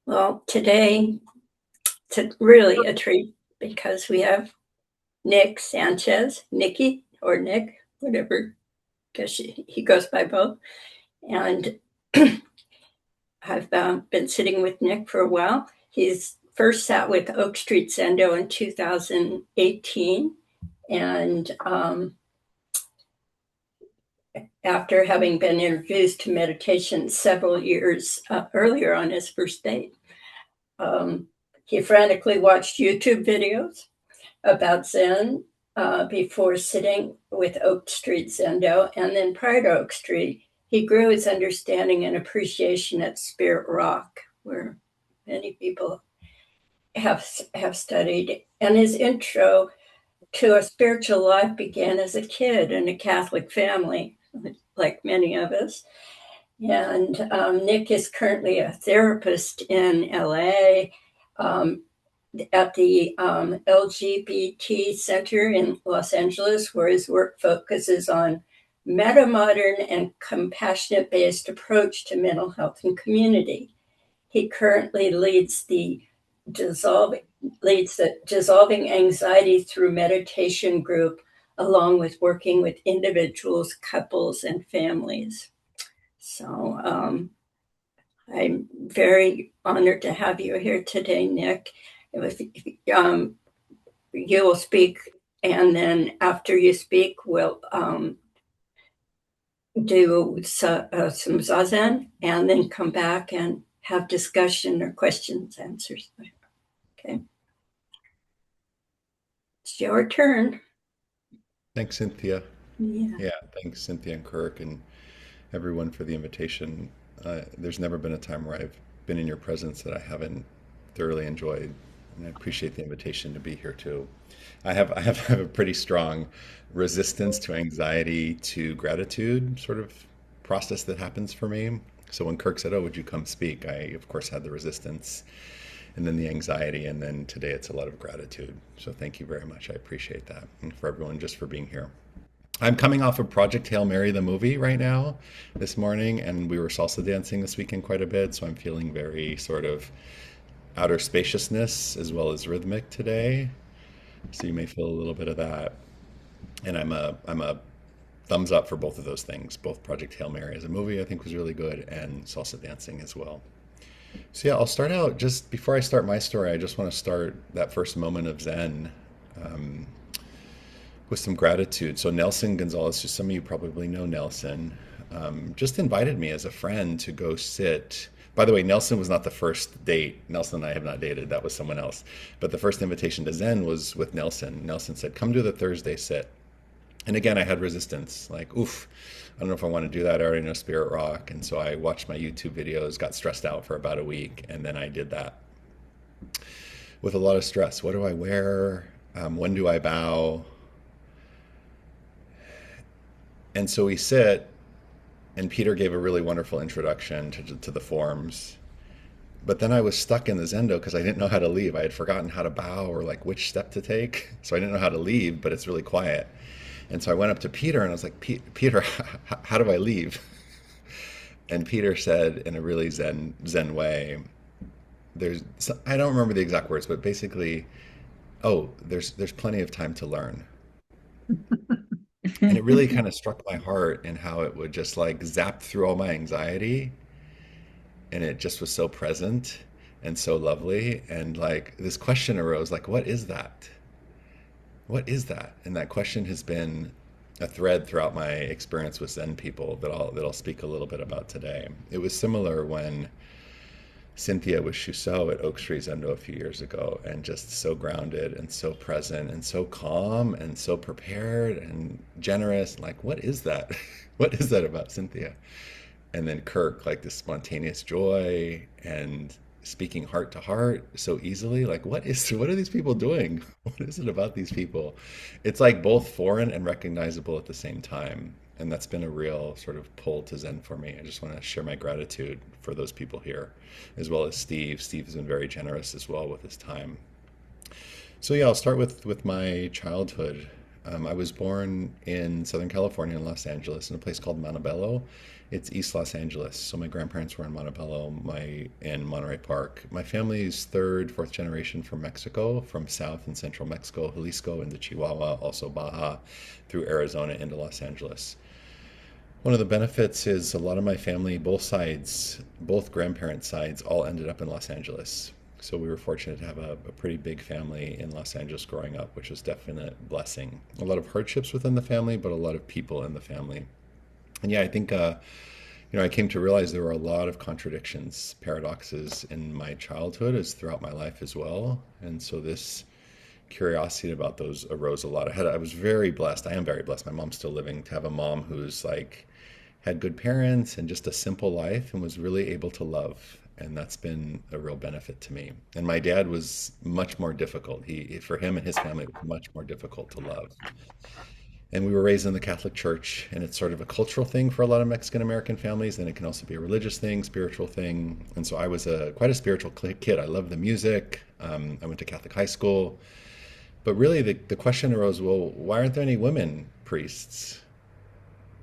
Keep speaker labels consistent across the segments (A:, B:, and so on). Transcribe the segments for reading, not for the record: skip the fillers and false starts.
A: Well, today it's really a treat because we have Nick Sanchez, Nicky or Nick, whatever, because he goes by both. And I've been sitting with Nick for a while. He's first sat with Oak Street Zendo in 2018. And after having been introduced to meditation several years earlier on his first date, um, he frantically watched YouTube videos about Zen before sitting with Oak Street Zendo. And then prior to Oak Street, he grew his understanding and appreciation at Spirit Rock, where many people have studied. And his intro to a spiritual life began as a kid in a Catholic family, like many of us. And Nick is currently a therapist in LA, um, at the LGBT Center in Los Angeles, where his work focuses on meta-modern and compassionate-based approach to mental health and community. He currently dissolving, leads the Dissolving Anxiety Through Meditation group, along with working with individuals, couples, and families. So I'm very honored to have you here today, Nick. If, um, you will speak, and then after you speak, we'll do some zazen, and then come back and have discussion or questions, answers. Okay, it's your turn.
B: Thanks, Cynthia.
A: Yeah.
B: Yeah, thanks, Cynthia and Kirk, and everyone for the invitation. There's never been a time where I've been in your presence that I haven't thoroughly enjoyed, and I appreciate the invitation to be here too. I have a pretty strong resistance to anxiety to gratitude sort of process that happens for me. So when Kirk said, "Oh, would you come speak?" I of course had the resistance and then the anxiety, and then today it's a lot of gratitude. So thank you very much. I appreciate that, and for everyone just for being here. I'm coming off of Project Hail Mary, the movie, right now, this morning, and we were salsa dancing this weekend quite a bit, so I'm feeling very sort of outer spaciousness as well as rhythmic today. So you may feel a little bit of that. And I'm a thumbs up for both of those things. Both Project Hail Mary as a movie I think was really good, and salsa dancing as well. So yeah, I'll start out just before I start my story. I just want to start that first moment of Zen um, with some gratitude. So Nelson Gonzalez, just some of you probably know Nelson, just invited me as a friend to go sit. By the way, Nelson was not the first date. Nelson and I have not dated. That was someone else. But the first invitation to Zen was with Nelson. Nelson said, "Come to the Thursday sit." And again, I had resistance, like, oof, I don't know if I want to do that. I already know Spirit Rock. And so I watched my YouTube videos, got stressed out for about a week, and then I did that with a lot of stress. What do I wear? When do I bow? And so we sit, and Peter gave a really wonderful introduction to the forms. But then I was stuck in the Zendo because I didn't know how to leave. I had forgotten how to bow or like which step to take. So I didn't know how to leave, but it's really quiet. And so I went up to Peter and I was like, Peter, how do I leave? And Peter said in a really Zen way, I don't remember the exact words, but basically, oh, there's plenty of time to learn. And it really kind of struck my heart in how it would just like zap through all my anxiety, and it just was so present and so lovely. And like this question arose, like, what is that? What is that? And that question has been a thread throughout my experience with Zen people that I'll speak a little bit about today. It was similar when Cynthia was Shuso at Oak Street Zendo a few years ago, and just so grounded and so present and so calm and so prepared and generous. Like, what is that? What is that about Cynthia? And then Kirk, like this spontaneous joy and speaking heart to heart so easily. Like, what are these people doing? What is it about these people? It's like both foreign and recognizable at the same time. And that's been a real sort of pull to Zen for me. I just want to share my gratitude for those people here, as well as Steve. Steve has been very generous as well with his time. So yeah, I'll start with my childhood. I was born in Southern California in Los Angeles in a place called Montebello. It's East Los Angeles. So my grandparents were in Montebello, in Monterey Park. My family's third, fourth generation from Mexico, from South and Central Mexico, Jalisco into Chihuahua, also Baja, through Arizona into Los Angeles. One of the benefits is a lot of my family, both sides, both grandparent sides, all ended up in Los Angeles. So we were fortunate to have a pretty big family in Los Angeles growing up, which was definitely a blessing. A lot of hardships within the family, but a lot of people in the family. And yeah, I think I came to realize there were a lot of contradictions, paradoxes in my childhood as throughout my life as well. And so this curiosity about those arose a lot. I was very blessed. I am very blessed. My mom's still living to have a mom who's like had good parents and just a simple life and was really able to love. And that's been a real benefit to me. And my dad was much more difficult. For him and his family, it was much more difficult to love. And we were raised in the Catholic Church, and it's sort of a cultural thing for a lot of Mexican American families. Then it can also be a religious thing, spiritual thing. And so I was quite a spiritual kid. I loved the music. I went to Catholic high school. But really, the question arose, well, why aren't there any women priests?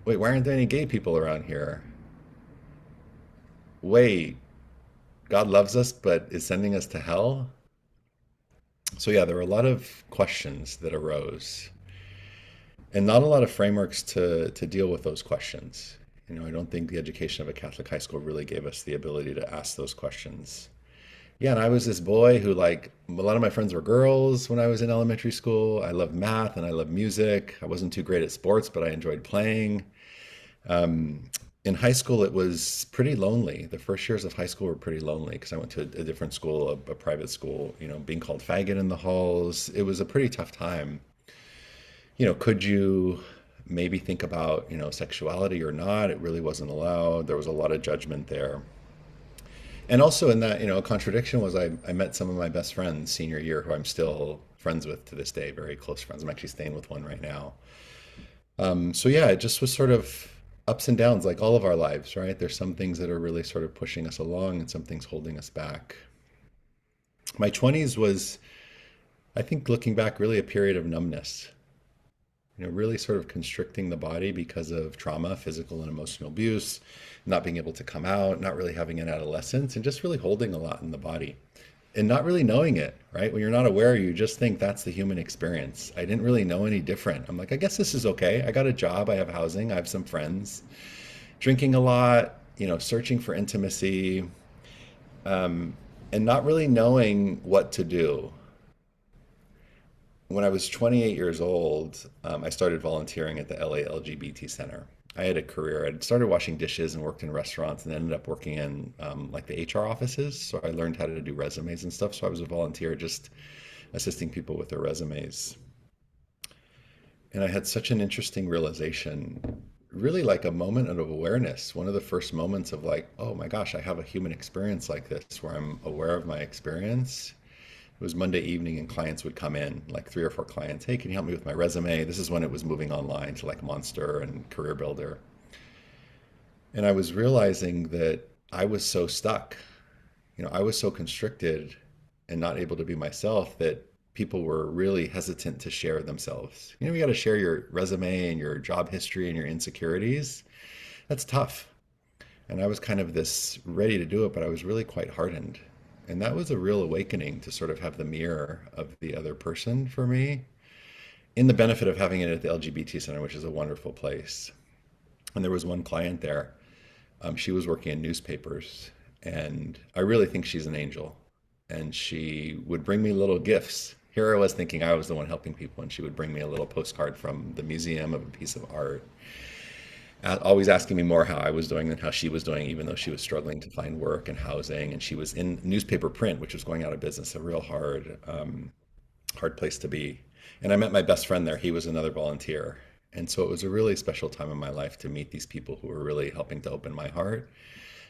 B: Wait, why aren't there any gay people around here? Wait, God loves us but is sending us to hell? So yeah, there were a lot of questions that arose and not a lot of frameworks to deal with those questions. I don't think the education of a Catholic high school really gave us the ability to ask those questions. Yeah, and I was this boy who, like, a lot of my friends were girls when I was in elementary school. I loved math and I loved music. I wasn't too great at sports, but I enjoyed playing. Um, in high school, it was pretty lonely. The first years of high school were pretty lonely because I went to a different school, a private school, being called faggot in the halls. It was a pretty tough time. Could you maybe think about, sexuality or not? It really wasn't allowed. There was a lot of judgment there. And also in that, a contradiction was I met some of my best friends senior year who I'm still friends with to this day, very close friends. I'm actually staying with one right now. So yeah, it just was sort of ups and downs like all of our lives, right? There's some things that are really sort of pushing us along and some things holding us back. My 20s was, I think looking back, really a period of numbness. Really sort of constricting the body because of trauma, physical and emotional abuse, not being able to come out, not really having an adolescence, and just really holding a lot in the body and not really knowing it, right? When you're not aware, you just think that's the human experience. I didn't really know any different. I'm like, I guess this is okay. I got a job, I have housing, I have some friends, drinking a lot, searching for intimacy, and not really knowing what to do. When I was 28 years old, I started volunteering at the LA LGBT Center. I had a career. I'd started washing dishes and worked in restaurants and ended up working in like the HR offices. So I learned how to do resumes and stuff. So I was a volunteer just assisting people with their resumes. And I had such an interesting realization, really like a moment of awareness. One of the first moments of like, oh my gosh, I have a human experience like this where I'm aware of my experience. It was Monday evening and clients would come in, like 3 or 4 clients. Hey, can you help me with my resume? This is when it was moving online to like Monster and Career Builder. And I was realizing that I was so stuck. I was so constricted and not able to be myself that people were really hesitant to share themselves. You got to share your resume and your job history and your insecurities. That's tough. And I was kind of this ready to do it, but I was really quite hardened. And that was a real awakening to sort of have the mirror of the other person for me, in the benefit of having it at the LGBT Center, which is a wonderful place. And there was one client there. She was working in newspapers, and I really think she's an angel. And she would bring me little gifts. Here I was thinking I was the one helping people, and she would bring me a little postcard from the museum of a piece of art, always asking me more how I was doing than how she was doing, even though she was struggling to find work and housing. And she was in newspaper print, which was going out of business, a real hard place to be. And I met my best friend there. He was another volunteer. And so it was a really special time in my life to meet these people who were really helping to open my heart,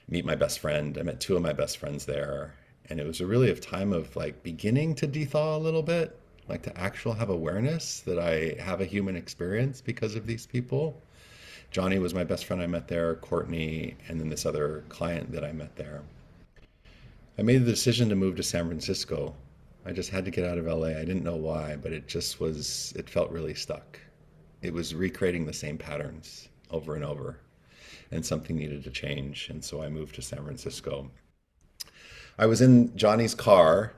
B: meet my best friend. I met 2 of my best friends there. And it was a really a time of like beginning to thaw a little bit, like to actually have awareness that I have a human experience because of these people. Johnny was my best friend I met there, Courtney, and then this other client that I met there. I made the decision to move to San Francisco. I just had to get out of LA. I didn't know why, but it just was, it felt really stuck. it was recreating the same patterns over and over, and something needed to change. And so I moved to San Francisco. I was in Johnny's car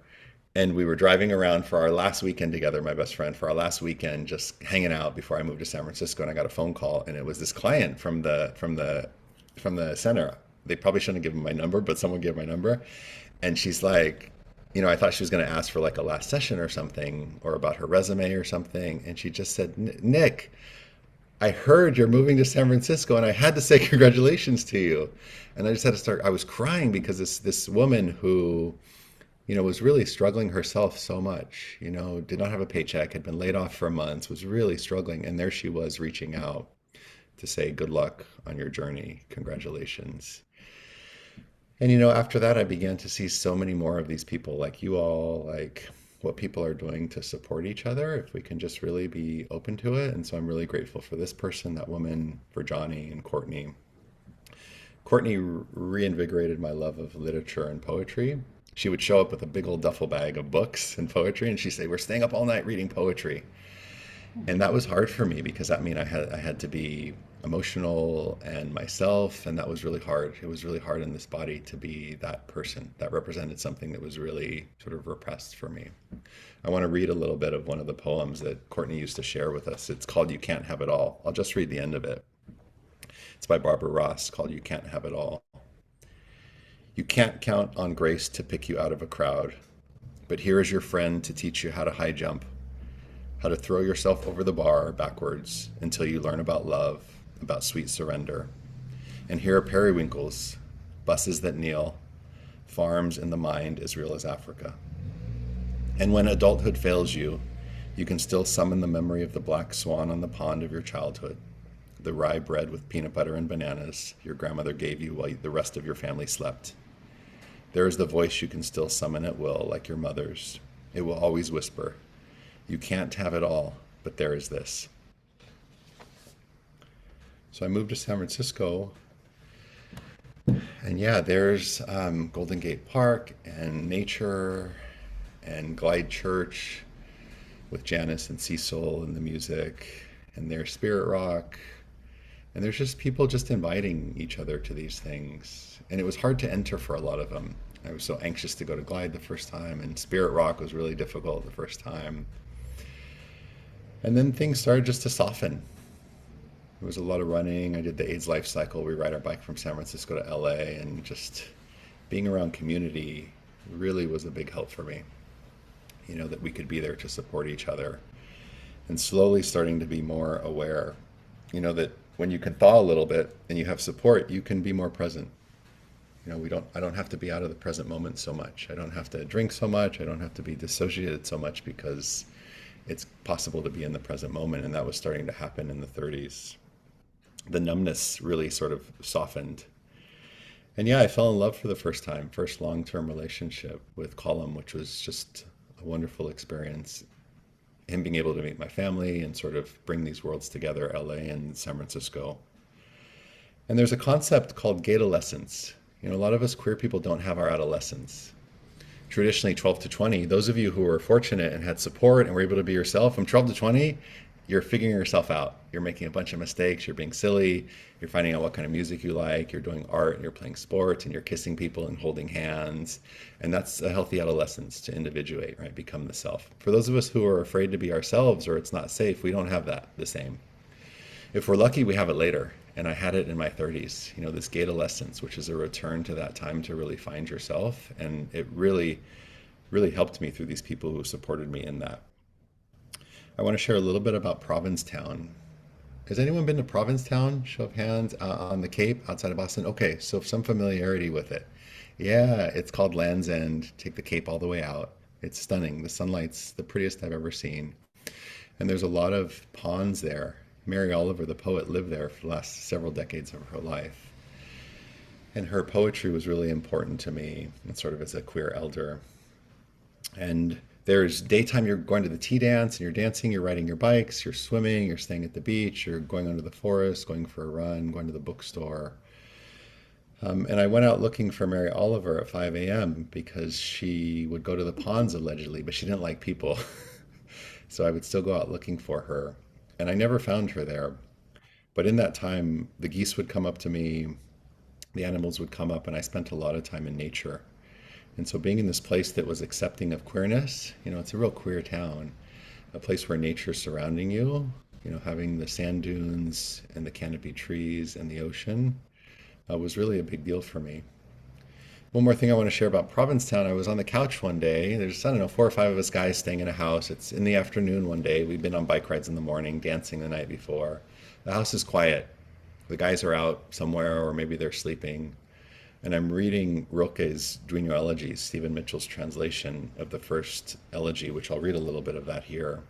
B: and we were driving around for our last weekend together, my best friend, for our last weekend, just hanging out before I moved to San Francisco. And I got a phone call, and it was this client from the center. They probably shouldn't have given my number, but someone gave my number, and she's like, I thought she was going to ask for like a last session or something, or about her resume or something, and she just said, Nick, I heard you're moving to San Francisco, and I had to say congratulations to you. And I just had to start. I was crying because this woman who was really struggling herself so much, did not have a paycheck, had been laid off for months, was really struggling. And there she was reaching out to say, good luck on your journey. Congratulations. And, after that, I began to see so many more of these people like you all, like what people are doing to support each other if we can just really be open to it. And so I'm really grateful for this person, that woman, for Johnny and Courtney. Courtney reinvigorated my love of literature and poetry. She would show up with a big old duffel bag of books and poetry, and she'd say, "We're staying up all night reading poetry." And that was hard for me because that mean I had to be emotional and myself, and that was really hard. It was really hard in this body to be that person that represented something that was really sort of repressed for me. I want to read a little bit of one of the poems that Courtney used to share with us. It's called "You Can't Have It All." I'll just read the end of it. It's by Barbara Ross, called "You Can't Have It All." You can't count on grace to pick you out of a crowd, but here is your friend to teach you how to high jump, how to throw yourself over the bar backwards until you learn about love, about sweet surrender. And here are periwinkles, buses that kneel, farms in the mind as real as Africa. And when adulthood fails you, you can still summon the memory of the black swan on the pond of your childhood, the rye bread with peanut butter and bananas your grandmother gave you while the rest of your family slept. There is the voice you can still summon at will, like your mother's. It will always whisper, "You can't have it all, but there is this." So I moved to San Francisco, and yeah, there's Golden Gate Park and nature and Glide Church with Janice and Cecil and the music, and there's Spirit Rock, and there's just people just inviting each other to these things. And it was hard to enter for a lot of them. I was so anxious to go to Glide the first time, and Spirit Rock was really difficult the first time. And then things started just to soften. It was a lot of running. I did the AIDS life cycle. We ride our bike from San Francisco to LA, and just being around community really was a big help for me. That we could be there to support each other, and slowly starting to be more aware, that when you can thaw a little bit and you have support, you can be more present. I don't have to be out of the present moment so much. I don't have to drink so much. I don't have to be dissociated so much because it's possible to be in the present moment. And that was starting to happen in the 30s. The numbness really sort of softened. And yeah, I fell in love for the first time, first long-term relationship with Colum, which was just a wonderful experience. Him being able to meet my family and sort of bring these worlds together, LA and San Francisco. And there's a concept called gate-adolescence. A lot of us queer people don't have our adolescence. Traditionally, 12 to 20, those of you who were fortunate and had support and were able to be yourself, from 12 to 20, you're figuring yourself out. You're making a bunch of mistakes, you're being silly, you're finding out what kind of music you like, you're doing art, and you're playing sports, and you're kissing people and holding hands. And that's a healthy adolescence, to individuate, right? Become the self. For those of us who are afraid to be ourselves or it's not safe, we don't have that the same. If we're lucky, we have it later. And I had it in my 30s, this gay adolescence, which is a return to that time to really find yourself. And it really, really helped me through these people who supported me in that. I want to share a little bit about Provincetown. Has anyone been to Provincetown? Show of hands, on the Cape outside of Boston. Okay, so some familiarity with it. Yeah, it's called Land's End. Take the Cape all the way out. It's stunning. The sunlight's the prettiest I've ever seen. And there's a lot of ponds there. Mary Oliver, the poet, lived there for the last several decades of her life. And her poetry was really important to me, and sort of as a queer elder. And there's daytime, you're going to the tea dance, and you're dancing, you're riding your bikes, you're swimming, you're staying at the beach, you're going into the forest, going for a run, going to the bookstore. And I went out looking for Mary Oliver at 5 a.m. because she would go to the ponds allegedly, but she didn't like people. So I would still go out looking for her. and I never found her there. But in that time, the geese would come up to me, the animals would come up, and I spent a lot of time in nature. And so being in this place that was accepting of queerness, it's a real queer town, a place where nature's surrounding you, having the sand dunes and the canopy trees and the ocean was really a big deal for me. One more thing I want to share about Provincetown. I was on the couch one day. There's, I don't know, 4 or 5 of us guys staying in a house. It's in the afternoon one day. We've been on bike rides in the morning, dancing the night before. The house is quiet. The guys are out somewhere, or maybe they're sleeping. And I'm reading Rilke's Duino Elegies, Stephen Mitchell's translation of the first elegy, which I'll read a little bit of that here.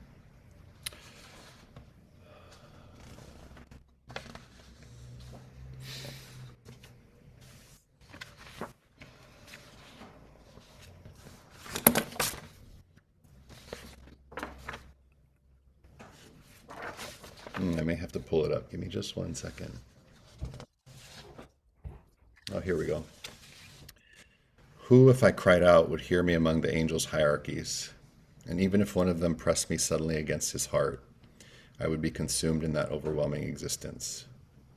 B: I may have to pull it up. Give me just 1 second. Oh, here we go. Who, if I cried out, would hear me among the angels' hierarchies? And even if one of them pressed me suddenly against his heart, I would be consumed in that overwhelming existence.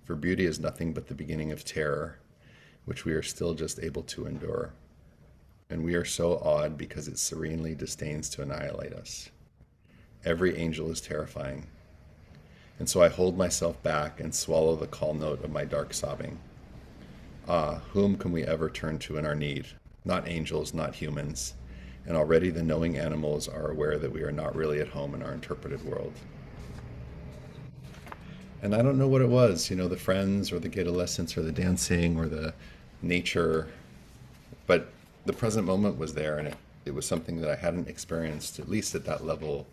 B: For beauty is nothing but the beginning of terror, which we are still just able to endure. And we are so awed because it serenely disdains to annihilate us. Every angel is terrifying. And so I hold myself back and swallow the call note of my dark sobbing. Ah, whom can we ever turn to in our need? Not angels, not humans. And already the knowing animals are aware that we are not really at home in our interpreted world. And I don't know what it was, the friends or the adolescence or the dancing or the nature, but the present moment was there, and it was something that I hadn't experienced, at least at that level,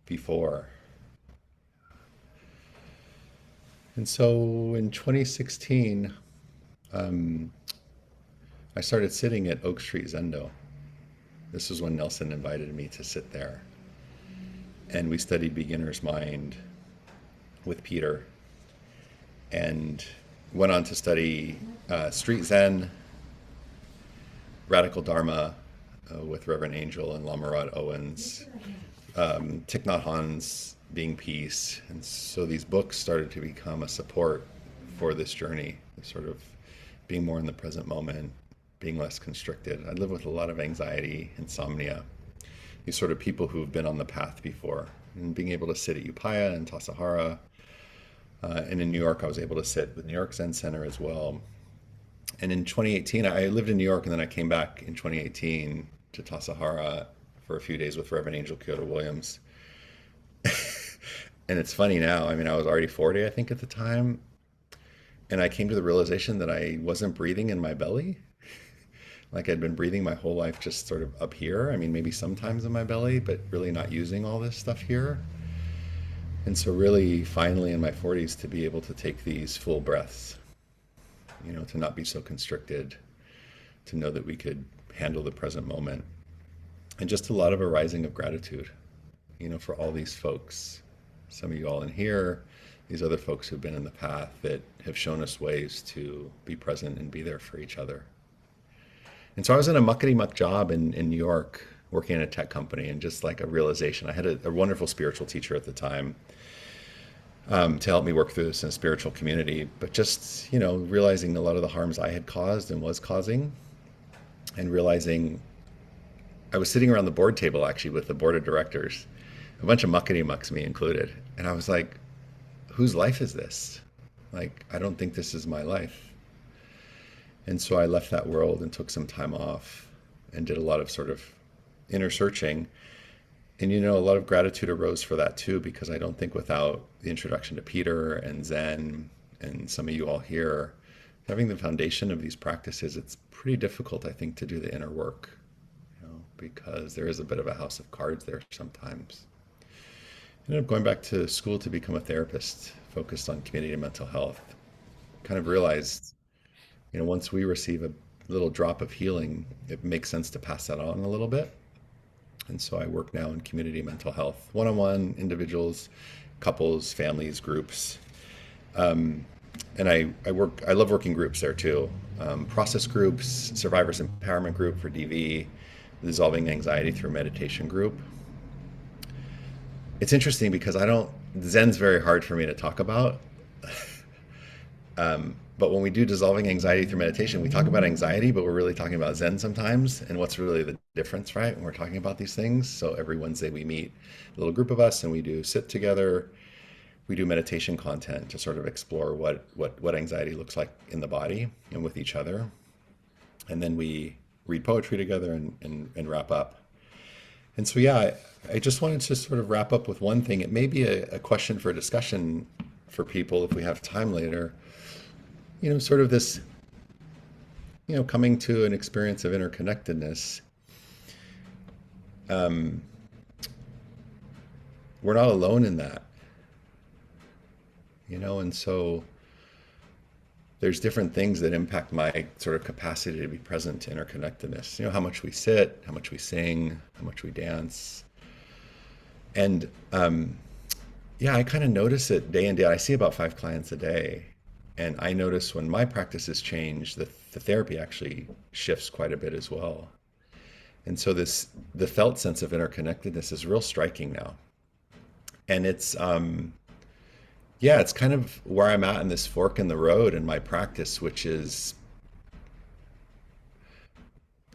B: before. And so in 2016, I started sitting at Oak Street Zendo. This was when Nelson invited me to sit there. And we studied beginner's mind with Peter and went on to study Street Zen, Radical Dharma with Reverend Angel and Lamarad Owens, Thich Nhat Hanh's Being Peace. And so these books started to become a support for this journey, sort of being more in the present moment, being less constricted. I live with a lot of anxiety, insomnia, these sort of people who've been on the path before. And being able to sit at Upaya and Tassajara, and in New York, I was able to sit with New York Zen Center as well. And in 2018, I lived in New York, and then I came back in 2018 to Tassajara for a few days with Reverend Angel Kyoto Williams. And it's funny now, I mean, I was already 40, I think, at the time. And I came to the realization that I wasn't breathing in my belly. Like I'd been breathing my whole life just sort of up here. I mean, maybe sometimes in my belly, but really not using all this stuff here. And so really finally in my 40s to be able to take these full breaths, to not be so constricted, to know that we could handle the present moment. And just a lot of a rising of gratitude, for all these folks, some of you all in here, these other folks who've been in the path that have shown us ways to be present and be there for each other. And so I was in a muckety-muck job in New York, working in a tech company, and just like a realization. I had a wonderful spiritual teacher at the time to help me work through this in a spiritual community, but just, realizing a lot of the harms I had caused and was causing, and realizing I was sitting around the board table actually with the board of directors, a bunch of muckety-mucks, me included. And I was like, whose life is this? Like, I don't think this is my life. And so I left that world and took some time off and did a lot of sort of inner searching. And, a lot of gratitude arose for that too, because I don't think without the introduction to Peter and Zen and some of you all here, having the foundation of these practices, it's pretty difficult, I think, to do the inner work, because there is a bit of a house of cards there sometimes. I ended up going back to school to become a therapist focused on community and mental health. Kind of realized, once we receive a little drop of healing, it makes sense to pass that on a little bit. And so I work now in community mental health, one-on-one, individuals, couples, families, groups. And I love working groups there too. Process groups, survivors empowerment group for DV, dissolving anxiety through meditation group. It's interesting because I don't Zen's very hard for me to talk about. But when we do dissolving anxiety through meditation, we talk about anxiety, but we're really talking about Zen sometimes. And what's really the difference, right? When we're talking about these things. So every Wednesday we meet a little group of us and we do sit together. We do meditation content to sort of explore what anxiety looks like in the body and with each other. And then we read poetry together and wrap up. And so, yeah, I just wanted to sort of wrap up with one thing. It may be a question for discussion for people if we have time later. Sort of this, coming to an experience of interconnectedness. Um, we're not alone in that, and so there's different things that impact my sort of capacity to be present to interconnectedness. How much we sit, how much we sing, how much we dance. And yeah, I kind of notice it day in, day out. I see about 5 clients a day. And I notice when my practices change, the therapy actually shifts quite a bit as well. And so the felt sense of interconnectedness is real striking now. And yeah, it's kind of where I'm at in this fork in the road in my practice, which is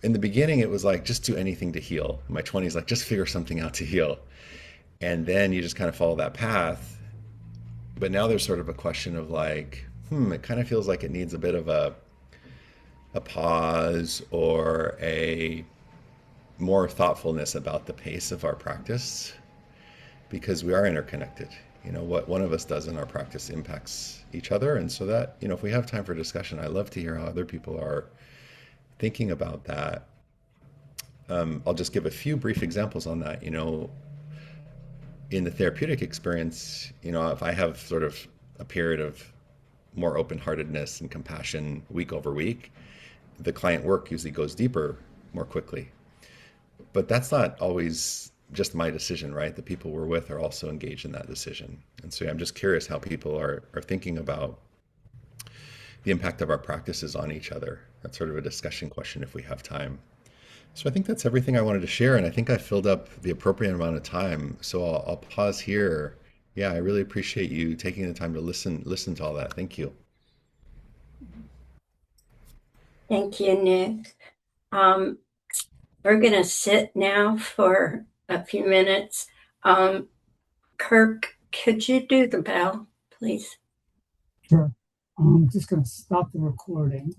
B: in the beginning, it was like, just do anything to heal. In my 20s, like, just figure something out to heal. And then you just kind of follow that path. But now there's sort of a question of like, it kind of feels like it needs a bit of a pause or a more thoughtfulness about the pace of our practice because we are interconnected. What one of us does in our practice impacts each other. And so that, if we have time for discussion, I love to hear how other people are thinking about that. I'll just give a few brief examples on that. In the therapeutic experience, if I have sort of a period of more open-heartedness and compassion week over week, the client work usually goes deeper more quickly. But that's not always just my decision, right? The people we're with are also engaged in that decision. And so I'm just curious how people are thinking about the impact of our practices on each other. That's sort of a discussion question if we have time. So I think that's everything I wanted to share, and I think I filled up the appropriate amount of time. So I'll pause here. Yeah, I really appreciate you taking the time to listen to all that. Thank you.
A: Thank you, Nick. Um, we're going to sit now for a few minutes. Um, Kirk, could you do the bell, please?
C: Sure. I'm just going to stop the recording.